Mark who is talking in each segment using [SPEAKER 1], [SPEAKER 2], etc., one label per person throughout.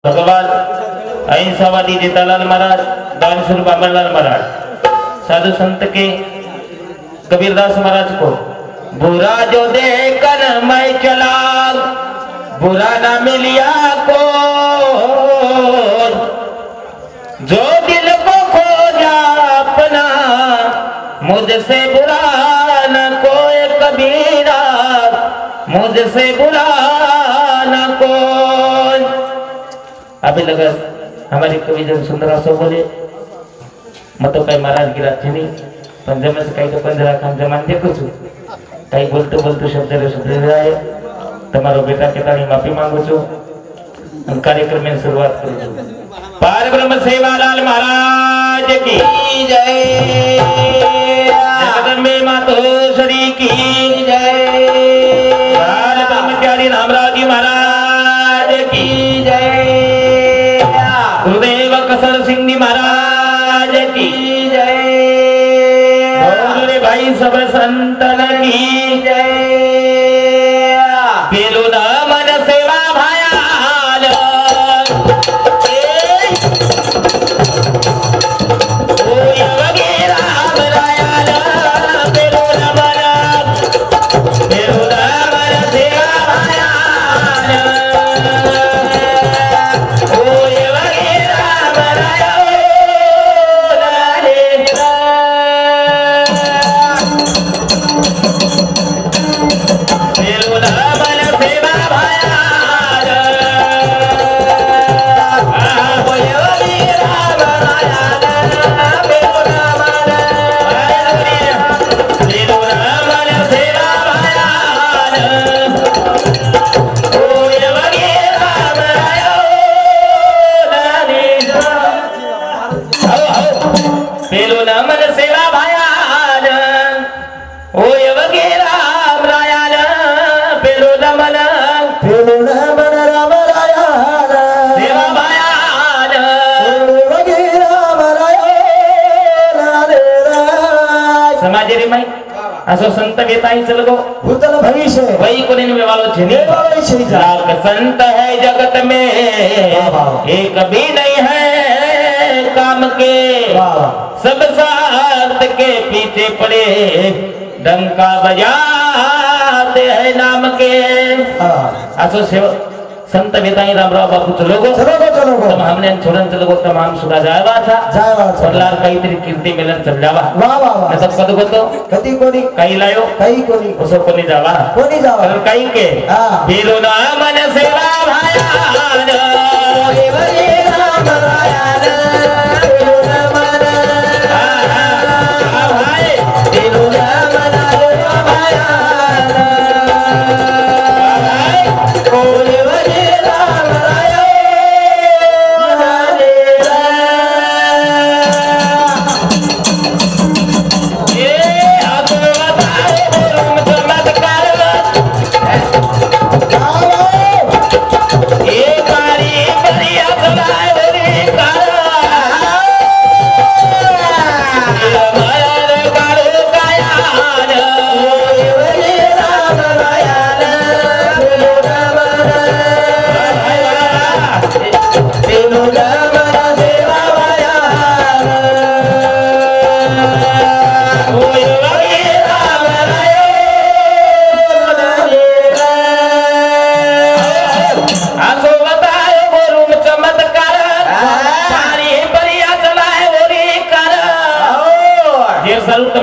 [SPEAKER 1] भगवान अहिंसावादी जेठालाल महाराज, दानशूर बाबरलाल महाराज, साधु संत के कबीरदास महाराज को बुरा जो देखकर मैं चला, बुरा न मिलिया को, जो दिल को खोजा अपना, मुझसे बुरा न कोई कबीरा, मुझसे बुरा न कोई। अभी लगा हमारे कवि जन सुंदर असो बोले मत तो काही महाराज गिरा नहीं पण जमाचं काही तो 15 काम जमान देखो छु काही बोलतो शब्द आहे તમારો બેટા કેતાની માફી માંગુ છું અને કાર્યક્રમની શરૂઆત કરું છું। પારબ્રહ્મ સેવાલાલ महाराज की जय, जगदम्बे मातोश्री की जय, बाल ब्रह्मचारी रामराज जी महाराज की जय, गुरुदेव कसर सिंह जी महाराज की जय, बोले भाई सब संतन की जय। पेलो न मन सेवा भयाल, ओय वगैरा बरायाल, पेलो न मन सेवा भयाल, ओय वगैरा बरायाल रे। पेलो न असो संत बेताई चल गो भूतल भविष्य वही कोने में वालो छे लाख संत है जगत में एक भी नहीं है काम के, सब स्वार्थ के पीछे पड़े डंका बजाते हैं नाम के। असो सेवा संत बेताई रामराव बापू चलो गो तम हमने छोड़न चलो गो तमाम सुधा जायवा था सरलार कई तरी कीर्ति मिलन चल जावा वाह वाह वाह सब कद गो तो कति कोनी कई लायो कई कोनी उसो कोनी जावा और कई के बेलो ना मन सेवा भाया हे बले राम रायान बेलो ना मन भाई बेलो ना मन सेवा भाया कोले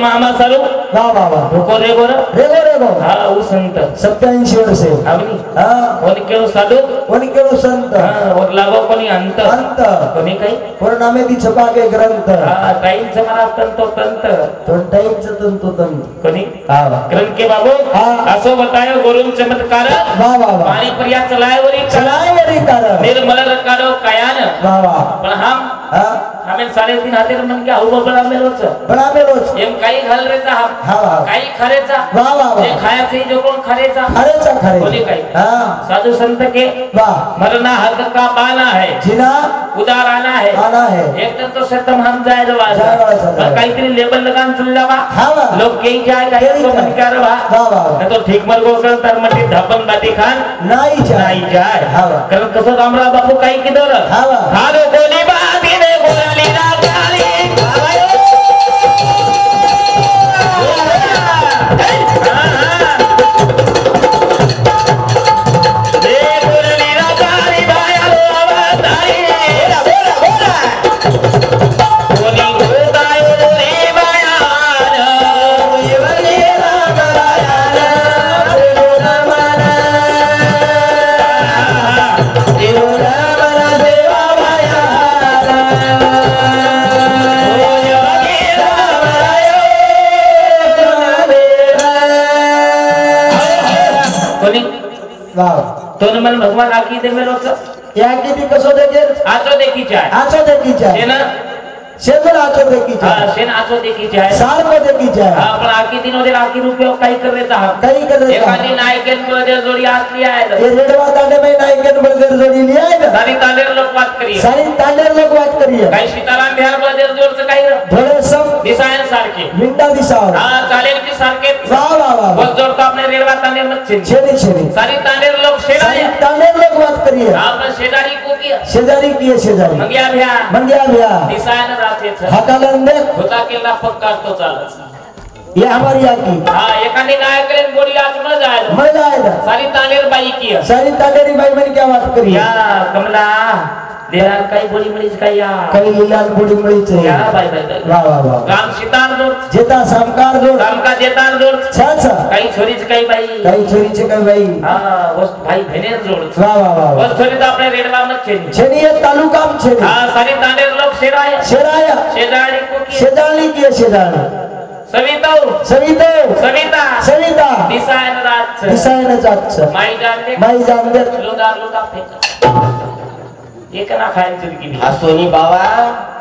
[SPEAKER 1] मामा सारू वाह वाह वाह रुको रेगो हां वो संत 87 वर्ष है आवनी हां कोनी केलो साधु कोनी केलो संत हां और लागो कोनी अंत कोनी काही और नामे दी छपा के ग्रंथ हां टाइम समाना तंतो तंत तो टाइम तंतो तंत कोनी हां ग्रंथ के बाबू हां असो बतायो गुरुन चमत्कार वाह वाह वाह पानी परिया चलाए वरी कार निर्मल रकारो कायान वाह वाह पण हम हमें 3.5 हातेर मन क्या हो बळा मेलोच एम काही घाल रे चा काही खरेचा जे खायचे जो कोण खरेचा कोणी काही साधू संत के मरना हक का पाना है
[SPEAKER 2] जिना
[SPEAKER 1] उदार आना है एक तो सतम हम जाए और काहीतरी लेबल लगान चल जावा लोग कहीं जाए काही तो मन क्या रहा नहीं तो ठीक मर गो कर तर मटी धपन बाटी खान नहीं जाए कारण कसं रामराव बापू काही किधर खालो गोली बाती ने गोली ना काली तो मन भगवान आकी दे मेरो या की दी कसो देखे आचो देखी चाहे है ना शेजर आचो देखी चाहे शेन आचो देखी चाहे सार को देखी चाहे पण आकी दिनो दे आकी रुपये काही कर देता काही कर देता एखादी नायकन बळदेर जोडी आत लिया है ये रेडवा तांडे में नायकन बळदेर जोडी लिया है सारी तांडेर लोक बात करिए काही सीताराम बिहार बळदेर जोडचं काही थोडे सब दिसायन सारखे मिंटा दिसाव हां चालेल की सारखे वाह बस जोडतो आपने रेडवा तांडे मत छेनी सारी तांडेर लोक शेडारी तांडेर लोक बात करिए आपण शेजारी को की शेजारी मंग्या भ्या दिसायन हाकालन देख होता केला पक्का तो चालत ये हमारी आकी हां एकाने नायकले गोडी आज मर जाएगा सारी तानेर बाई की सारी तानेरी बाई मैंने क्या बात करी या कमला देराल काही बोली मळीच काही या काही लीलाल बोली मळीच या बाई वाह राम सीतार जोड जेता समकार जोड रामका जेतार जोड अच्छा काही छोरीच काही बाई हां वस भाई भेनेर जोड वाह वस छोरी तो आपने रेडवा मत छेनी ये तालुका में छेनी हां सारी तानेर लोग शेराया शेजारी को की शेजारी सविता दिसायन जात माई जान दे लुगा फेंक ये कना खायन चिरकी भी सोनी बाबा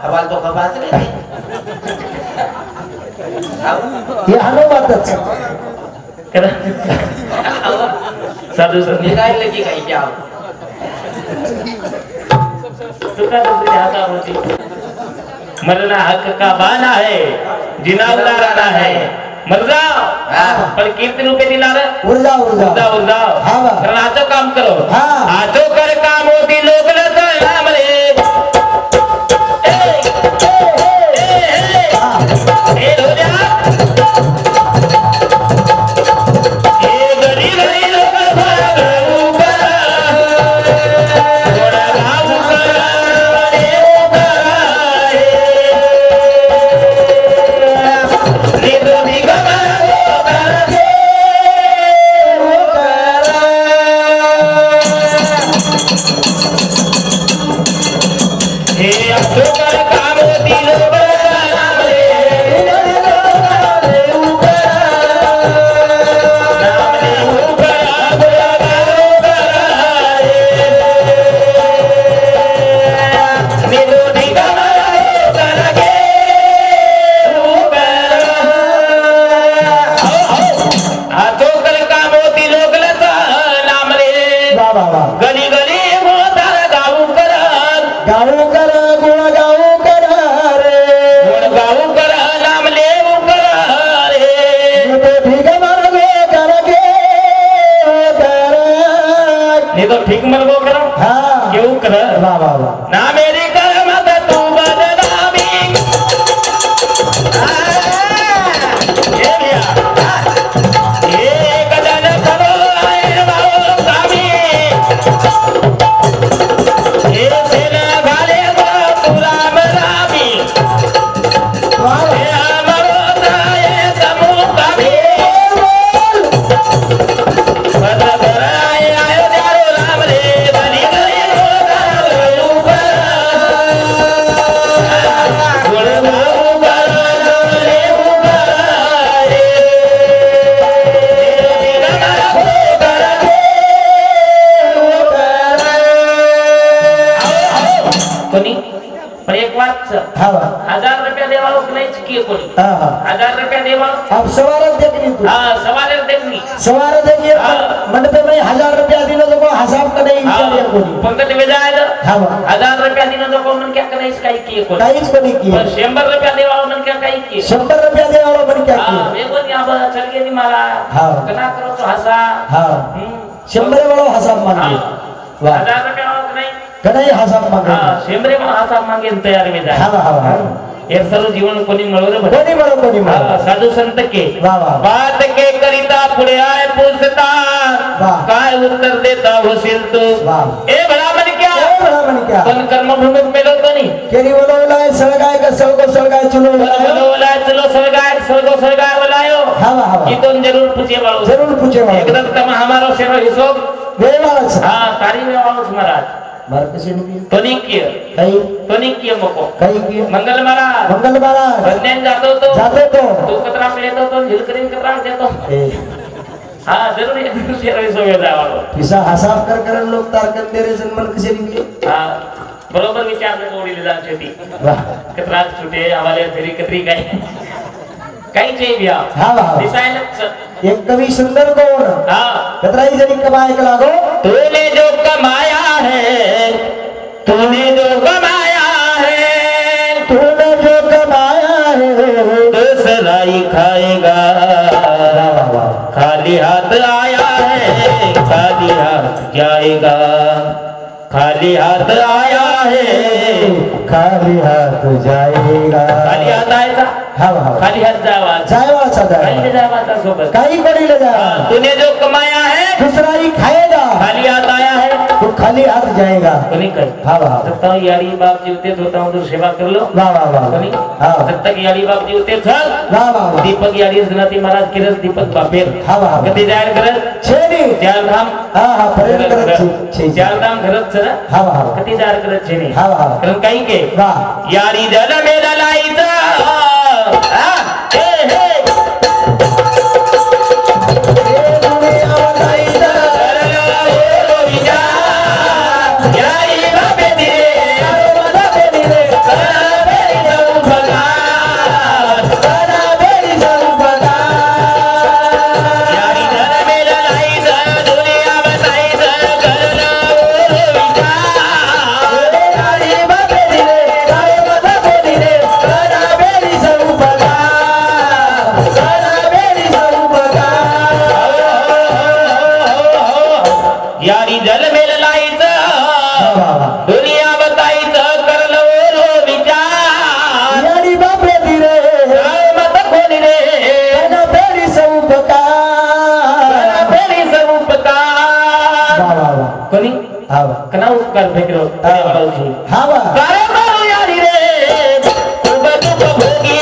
[SPEAKER 1] हवाल तो खबास रे ये हनो बातच करा साधू संत निकाल लगी काही क्या तुका दूसरी हाथा होती मरना हक का बाना है जिना उतारना है मर जाओ पर कीर्तन रूपे दिला रे उड़ जाओ हां आजो काम करो आजो कर काम होती लोग न तो नाम रे ए हो जा ए गली लोग भागू थोड़ा भागू
[SPEAKER 2] गाऊ कर गुण गाऊ कर रे
[SPEAKER 1] वाच
[SPEAKER 2] हा
[SPEAKER 1] 1000 रुपया देवालो नहीं की कोनी
[SPEAKER 2] हां
[SPEAKER 1] 1000 रुपया देवालो
[SPEAKER 2] अब सवार देखनी तू
[SPEAKER 1] हां सवार देखनी
[SPEAKER 2] सवार देखिए मंडपे में 1000 रुपया दिनो तो हिसाब का नहीं विचारिया कोनी
[SPEAKER 1] पंगत में जाए तो
[SPEAKER 2] हां
[SPEAKER 1] 1000 रुपया दिनो तो मन क्या करे इसका की कोनी
[SPEAKER 2] काहीच कोनी की
[SPEAKER 1] 100 रुपया देवालो मन क्या काही की
[SPEAKER 2] 100 रुपया देवालो मन क्या की
[SPEAKER 1] हां मैं बोल यहां चल के नहीं मारा
[SPEAKER 2] हां
[SPEAKER 1] कना करो तो हसा
[SPEAKER 2] हां 100 वाला हिसाब मांगे वाह
[SPEAKER 1] 1000 रुपया नहीं
[SPEAKER 2] कदाई हिसाब मांगे
[SPEAKER 1] हां 100 वाला हिसाब मांगे तैयार में जाए
[SPEAKER 2] हां हां
[SPEAKER 1] एक सर्व जीवन कोणी मिळवलं
[SPEAKER 2] कोणी मिळवलं
[SPEAKER 1] साधू संत के
[SPEAKER 2] वाह वाह
[SPEAKER 1] बात के करिता पुढे आय पूछता काय उत्तर देता होशील तू
[SPEAKER 2] वाह
[SPEAKER 1] ए भला मन क्या पण कर्मभूमीत मेलो तो नहीं
[SPEAKER 2] केरी बोलवलाय सळगाय का सळगाय चलो
[SPEAKER 1] बोलवलाय चलो सळगाय बोलायो
[SPEAKER 2] हां हां
[SPEAKER 1] की तो जरूर पूछे वालो एकदम तम हमारो शेरो हिसाब
[SPEAKER 2] वेवाच
[SPEAKER 1] हां तारी वेवाच महाराज
[SPEAKER 2] मार कसे नहीं
[SPEAKER 1] तोनी किए मको
[SPEAKER 2] कई की
[SPEAKER 1] मंगल महाराज बन्यान जातो तो कतरा लेतो तो झिलकरीन कतरा देतो हां जरूर शेरो हिसाब जावालो
[SPEAKER 2] किसा हिसाब कर लोग तारकन तेरे जन्मन कसे निघले
[SPEAKER 1] हां बरोबर विचार में कोडी ले जान छेती वाह कतरा छुटे हवाले फेरी कतरी काही चाहिए भैया
[SPEAKER 2] हां वाह
[SPEAKER 1] दिसायला
[SPEAKER 2] एक कवि सुंदर गौर
[SPEAKER 1] हां
[SPEAKER 2] कतराई जरी कमाए के लागो
[SPEAKER 1] तूने जो कमाया है तूने जो कमाया है दूसरा ही खाएगा खाली हाथ आया है खाली हाथ जाएगा खाली हाथ आया है
[SPEAKER 2] खाली हाथ जाएगा
[SPEAKER 1] खाली हाथ आएगा
[SPEAKER 2] हां
[SPEAKER 1] खाली हाथ जाएगा सोबत
[SPEAKER 2] काही कोणी ले जा
[SPEAKER 1] तूने जो कमाया है
[SPEAKER 2] दूसरा ही खाएगा
[SPEAKER 1] खाली हाथ आया है
[SPEAKER 2] तो खाली हाथ जाएगा
[SPEAKER 1] कोणी काय
[SPEAKER 2] हां वाह
[SPEAKER 1] तत्ता यारी बाप जीवते होता हूं तो सेवा कर लो
[SPEAKER 2] वाह वाह वाह
[SPEAKER 1] कोणी
[SPEAKER 2] हां
[SPEAKER 1] तत्ता यारी बाप जीवते चल
[SPEAKER 2] वाह वाह
[SPEAKER 1] दीपक यारी जनाती महाराज किरस दीपक बापेर
[SPEAKER 2] हां वाह
[SPEAKER 1] कधी जाहीर करत
[SPEAKER 2] छेनी
[SPEAKER 1] चार धाम
[SPEAKER 2] हां प्रेम करत छे
[SPEAKER 1] चार धाम घरत चला
[SPEAKER 2] हां वाह
[SPEAKER 1] कधी जाहीर करत छेनी
[SPEAKER 2] हां वाह
[SPEAKER 1] कारण काही के
[SPEAKER 2] वाह
[SPEAKER 1] यारी जल मेला लाईचा यारी जल मेल लाईचं दुनिया बताईचं करलो रो विचार
[SPEAKER 2] यारी बापरे धीरे
[SPEAKER 1] मत कोणी रे
[SPEAKER 2] ना फेरी उपकार वाह वाह वाह
[SPEAKER 1] कोणी
[SPEAKER 2] हां
[SPEAKER 1] कना उपकार फेकलो
[SPEAKER 2] हां वाह
[SPEAKER 1] यारी रे खूप दुःख भोगी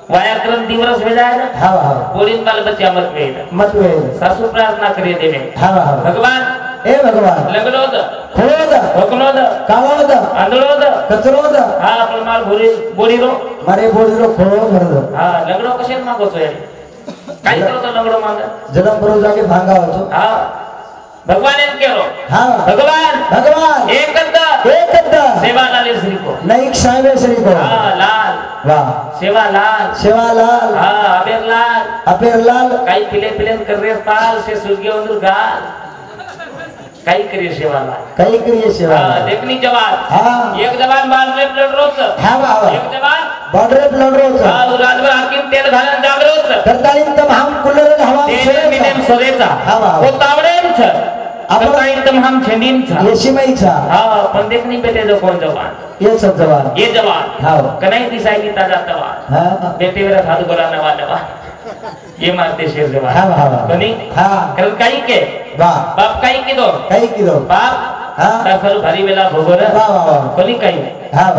[SPEAKER 1] व्याकरण दिवस में जाए ना
[SPEAKER 2] हां हां
[SPEAKER 1] बोलिन बाल बच्चा मत वे सासु प्रार्थना करे देवे
[SPEAKER 2] हां हां
[SPEAKER 1] भगवान
[SPEAKER 2] ए भगवान
[SPEAKER 1] लगलोद
[SPEAKER 2] खोद
[SPEAKER 1] भकनोद
[SPEAKER 2] कालोद
[SPEAKER 1] अंधलोद
[SPEAKER 2] कचरोद
[SPEAKER 1] हां आपण मार बोडी रो
[SPEAKER 2] मारे बोडी रो खोलो भरदो
[SPEAKER 1] हां लगलो कशे मागो तो यार काय करतो लंगडो मांगा
[SPEAKER 2] जन्म बरो जागे भांगा होतो
[SPEAKER 1] हा भगवान एम केरो
[SPEAKER 2] हा भगवान
[SPEAKER 1] एक सेवालाल श्री को
[SPEAKER 2] नहीं साहेब श्री को
[SPEAKER 1] हाँ लाल
[SPEAKER 2] वाह सेवालाल
[SPEAKER 1] हाँ अबेर लाल काही पिले कर रहे साल से सूर्य अंदर गाल काही करिए सेवालाल देखनी जवान
[SPEAKER 2] हाँ
[SPEAKER 1] एक जवान बाल में ब्लड रोज
[SPEAKER 2] हाँ वाह
[SPEAKER 1] एक जवान
[SPEAKER 2] बॉर्डर ब्लड रोज
[SPEAKER 1] हाँ राजभर हाकिम तेल घालन जागृत
[SPEAKER 2] करताळीन तम हम कुलर हवा
[SPEAKER 1] तेल मिनेम सोरेचा
[SPEAKER 2] हाँ वाह
[SPEAKER 1] वो तावडेम छ करताळीन तम हम छेंडीम छ
[SPEAKER 2] येशिमई छ
[SPEAKER 1] हाँ पण देखनी बेटे जो कौन जवान
[SPEAKER 2] ये सब
[SPEAKER 1] जवान
[SPEAKER 2] हाँ
[SPEAKER 1] कनाई दिसाई की ताजा तवान
[SPEAKER 2] हाँ
[SPEAKER 1] बेटे मेरा साधु बोला नवा ये मारते शेर जवान
[SPEAKER 2] हाँ
[SPEAKER 1] बनी
[SPEAKER 2] हाँ
[SPEAKER 1] कर काई के
[SPEAKER 2] वाह
[SPEAKER 1] बाप काई की दो बाप
[SPEAKER 2] हाँ
[SPEAKER 1] तसल भरी वेला भोगोर
[SPEAKER 2] वाह
[SPEAKER 1] कोनी काई
[SPEAKER 2] हाँ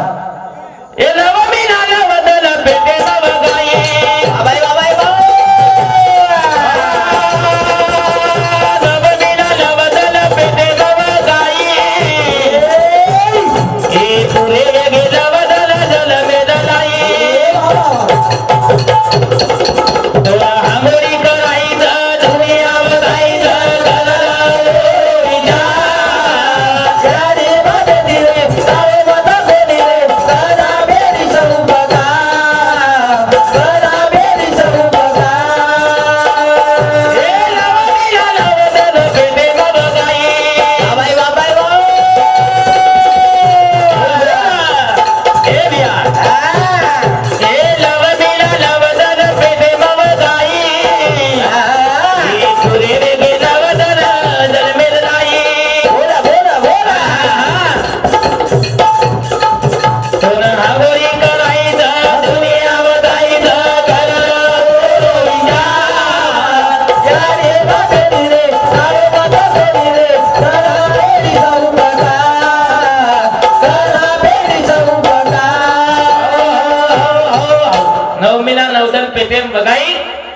[SPEAKER 1] ए नव मीना बदल बेटे नव गाई अबे नव मीना बदल बेटे नव गाई ए पूरे गे बदल जल में दलाई हमरी कराई दा दुनिया बताई दा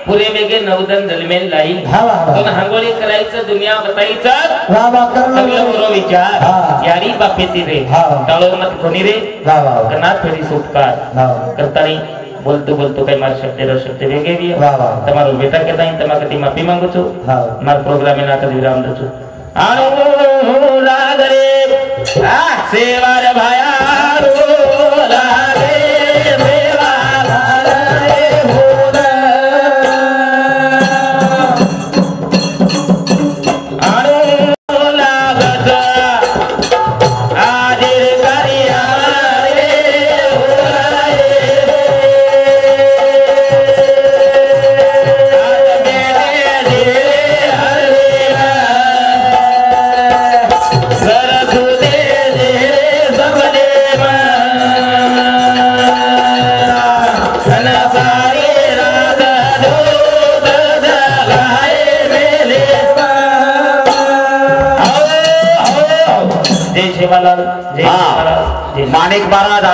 [SPEAKER 1] पुरे बेगे नवदन जलमेल लाई पण हांगोळी करायचं दुनिया बतायचं सगळं बरो विचार यारी बापेती रे टाळो मत कोणी रे कना फेरी सुटकार करतानी बोलतो काही मार शब्द वेगे भी તમારો બેટા કે તાઈ તમા કતી માફી માંગુ છું માર પ્રોગ્રામ એના કદી વિરામ દઉં છું આનો લાગરે સેવાર ભાયા લાગે माणिक महाराज